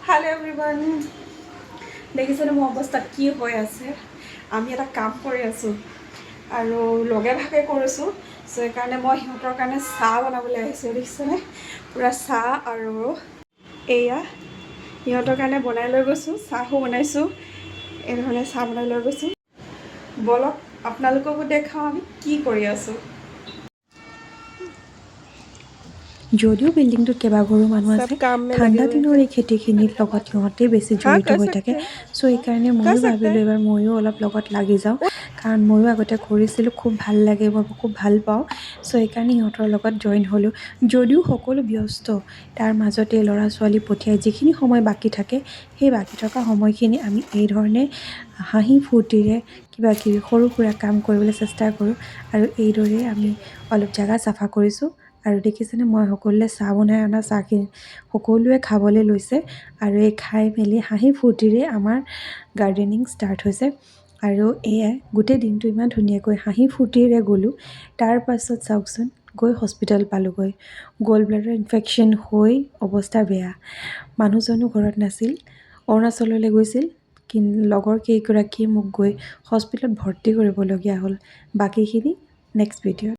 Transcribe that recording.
Hello everyone. দেখিছেনে মোৰ অৱস্থা কি হৈ আছে আমি এটা কাম কৰি আছো আৰু লগে ভাগে কৰিছো সো এইকাৰণে মই সিহঁতৰ কাৰণে চাহ বনাবলৈ আহিছো দেখিছেনে পুৰা চাহ আৰু এয়া সিহঁতৰ কাৰণে বনাই লৈ গৈছো চাহো বনাইছো এই ধৰণে চাহ বনাই লৈ গৈছো বলক আপোনালোককো দেখাও আমি কি কৰি আছো যদিও বিল্ডিংটোত কেইবাঘৰো মানুহ আছে ঠাণ্ডা দিনৰ এই খেতিখিনিৰ লগত সিহঁতে বেছি জড়িত হৈ থাকে চ' এইকাৰণে ময়ো ভাবিলোঁ এবাৰ ময়ো অলপ লগত লাগি যাওঁ কাৰণ ময়ো আগতে কৰিছিলোঁ খুব ভাল লাগে মই খুব ভাল পাওঁ চ' এইকাৰণে সিহঁতৰ লগত জইন হ'লোঁ যদিও সকলো ব্যস্ত তাৰ মাজতে ল'ৰা ছোৱালী পঠিয়াই যিখিনি সময় বাকী থাকে সেই বাকী থকা সময়খিনি আমি এই ধৰণে হাঁহি ফূৰ্তিৰে কিবা কিবি সৰু সুৰা কাম কৰিবলৈ চেষ্টা কৰোঁ আৰু এইদৰে আমি অলপ জেগা চাফা কৰিছোঁ আৰু দেখিছেনে মই সকলোৱে চাহ বনাই অনা চাহখিনি সকলোৱে খাবলৈ লৈছে আৰু এই খাই মেলি হাঁহি ফূৰ্তিৰে আমাৰ গাৰ্ডেনিং ষ্টাৰ্ট হৈছে আৰু এয়াই গোটেই দিনটো ইমান ধুনীয়াকৈ হাঁহি ফূৰ্তিৰে গ'লোঁ তাৰ পাছত চাওকচোন গৈ হস্পিটেল পালোঁগৈ গ'ল্ড ব্লাডাৰ ইনফেকশ্যন হৈ অৱস্থা বেয়া মানুহজনো ঘৰত নাছিল অৰুণাচললৈ গৈছিল কিন্তু লগৰ কেইগৰাকীয়ে মোক গৈ হস্পিটেলত ভৰ্তি কৰিবলগীয়া হ'ল বাকীখিনি নেক্সট ভিডিঅ'ত